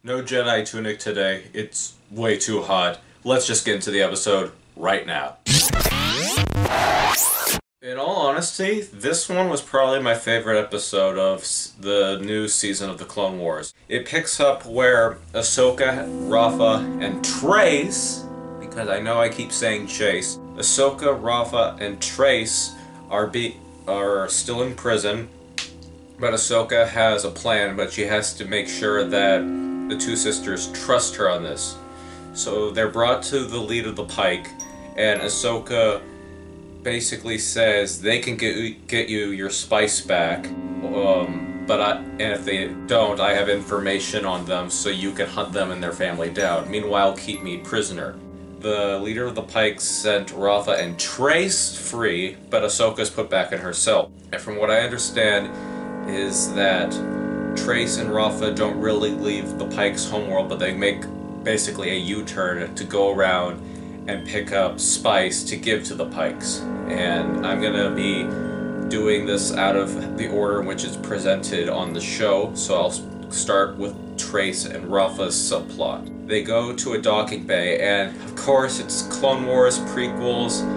No Jedi tunic today. It's way too hot. Let's just get into the episode right now. In all honesty, this one was probably my favorite episode of the new season of the Clone Wars. It picks up where Ahsoka, Rafa, and Trace, because I know I keep saying Chase, Ahsoka, Rafa, and Trace are still in prison, but Ahsoka has a plan, but she has to make sure that the two sisters trust her on this. So they're brought to the lead of the pike, and Ahsoka basically says they can get you your spice back, and if they don't, I have information on them so you can hunt them and their family down. Meanwhile, keep me prisoner. The leader of the pike sent Rafa and Trace free, but Ahsoka's put back in her cell. And from what I understand is that Trace and Rafa don't really leave the pike's homeworld, but they make basically a U-turn to go around and pick up spice to give to the pikes. And I'm gonna be doing this out of the order in which it's presented on the show, so I'll start with Trace and Rafa's subplot. They go to a docking bay, and of course it's Clone Wars prequels.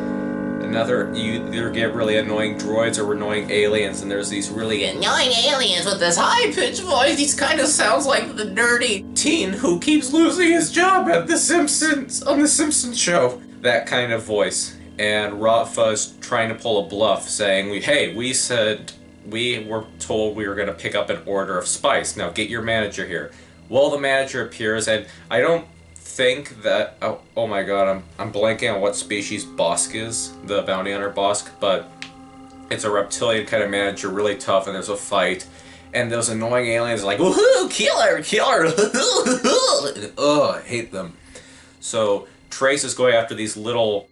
You either get really annoying droids or annoying aliens, and there's these really annoying aliens with this high-pitched voice. He kind of sounds like the nerdy teen who keeps losing his job at The Simpsons, on The Simpsons show. That kind of voice. And Rafa's trying to pull a bluff, saying, we were told we were going to pick up an order of spice. Now get your manager here. Well, the manager appears, and I don't think that... Oh my god, I'm blanking on what species Bosk is, the bounty hunter Bosk, but it's a reptilian kind of manager, really tough, and there's a fight, and those annoying aliens are like, woohoo, killer, ugh, I hate them. So Trace is going after these little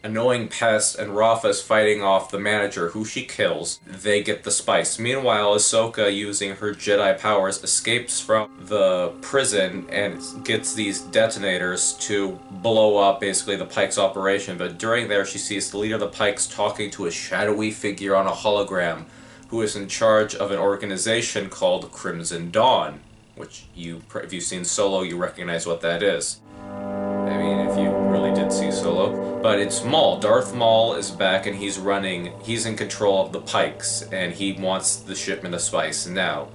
annoying pests, and Rafa is fighting off the manager, who she kills. They get the spice. Meanwhile, Ahsoka, using her Jedi powers, escapes from the prison and gets these detonators to blow up basically the Pike's operation. But during there, she sees the leader of the Pikes talking to a shadowy figure on a hologram who is in charge of an organization called Crimson Dawn, which if you've seen Solo, you recognize what that is. I mean, if you really did see Solo. But it's Maul. Darth Maul is back, and he's in control of the Pikes, and he wants the shipment of spice. Now,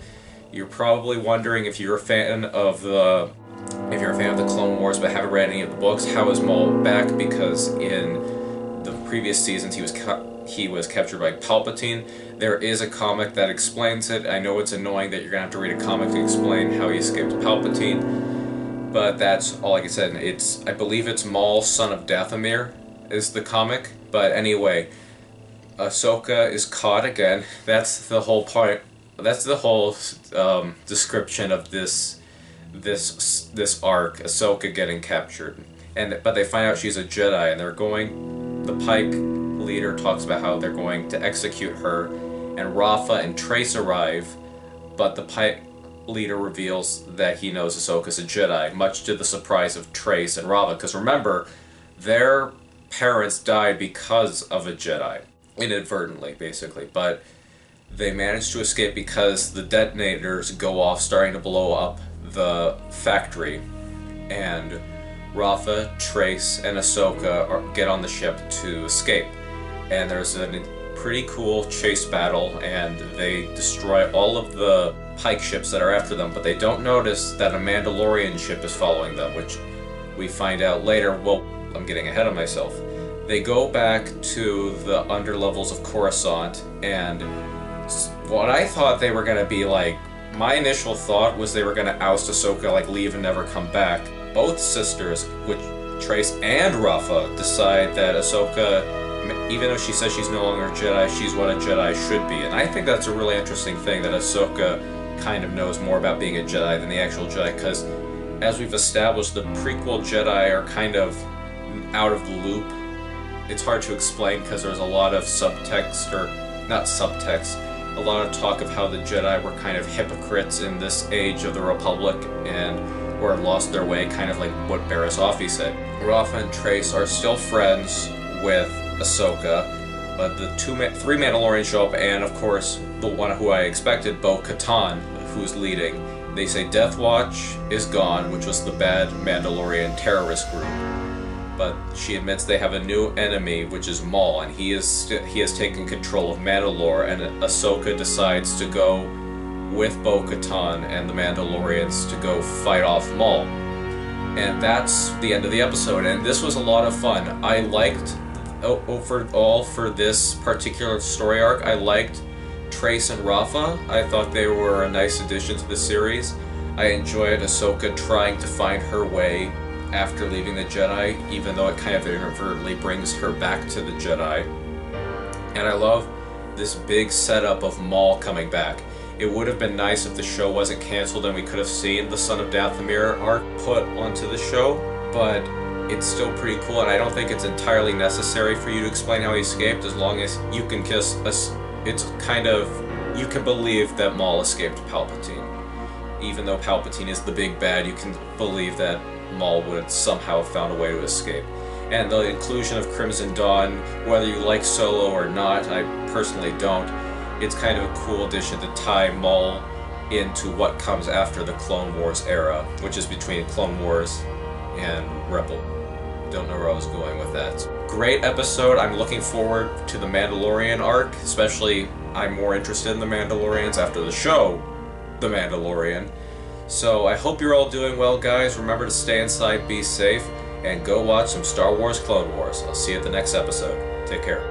you're probably wondering if you're a fan of the Clone Wars but haven't read any of the books, how is Maul back? Because in the previous seasons he was captured by Palpatine. There is a comic that explains it. I know it's annoying that you're gonna have to read a comic to explain how he escaped Palpatine, but that's all I can say. I believe it's Maul, son of Dathomir, is the comic. But anyway, Ahsoka is caught again. That's the whole point. That's the whole description of this arc. Ahsoka getting captured, but they find out she's a Jedi, and the Pike leader talks about how they're going to execute her, and Rafa and Trace arrive, but the Pike leader reveals that he knows Ahsoka's a Jedi, much to the surprise of Trace and Rafa, because remember, their parents died because of a Jedi, inadvertently, basically, but they managed to escape because the detonators go off, starting to blow up the factory, and Rafa, Trace, and Ahsoka get on the ship to escape, and there's a pretty cool chase battle, and they destroy all of the Pike ships that are after them, but they don't notice that a Mandalorian ship is following them, which we find out later. Well, I'm getting ahead of myself. They go back to the underlevels of Coruscant, and what I thought they were going to be like, my initial thought was they were going to oust Ahsoka, like leave and never come back. Both sisters, which Trace and Rafa, decide that Ahsoka, even though she says she's no longer a Jedi, she's what a Jedi should be. And I think that's a really interesting thing, that Ahsoka kind of knows more about being a Jedi than the actual Jedi, because as we've established, the prequel Jedi are kind of out of the loop. It's hard to explain because there's a lot of subtext, or not subtext, a lot of talk of how the Jedi were kind of hypocrites in this age of the Republic and or lost their way, kind of like what Barriss Offee said. Rafa and Trace are still friends with Ahsoka, but the three Mandalorians show up, and of course the one who I expected, Bo-Katan, who's leading, They say Death Watch is gone, which was the bad Mandalorian terrorist group. But she admits they have a new enemy, which is Maul, and he has taken control of Mandalore, and Ahsoka decides to go with Bo-Katan and the Mandalorians to go fight off Maul. And that's the end of the episode, and this was a lot of fun. I liked, overall for this particular story arc, I liked Trace and Rafa. I thought they were a nice addition to the series. I enjoyed Ahsoka trying to find her way after leaving the Jedi, even though it kind of inadvertently brings her back to the Jedi. And I love this big setup of Maul coming back. It would have been nice if the show wasn't cancelled and we could have seen the Son of Dathomir arc put onto the show, but it's still pretty cool, and I don't think it's entirely necessary for you to explain how he escaped, as long as you can it's kind of, you can believe that Maul escaped Palpatine. Even though Palpatine is the big bad, you can believe that Maul would somehow have found a way to escape. And the inclusion of Crimson Dawn, whether you like Solo or not, I personally don't, it's kind of a cool addition to tie Maul into what comes after the Clone Wars era, which is between Clone Wars and Rebel. Don't know where I was going with that. Great episode. I'm looking forward to the Mandalorian arc, especially I'm more interested in the Mandalorians after the show, The Mandalorian. So I hope you're all doing well, guys. Remember to stay inside, be safe, and go watch some Star Wars Clone Wars. I'll see you at the next episode. Take care.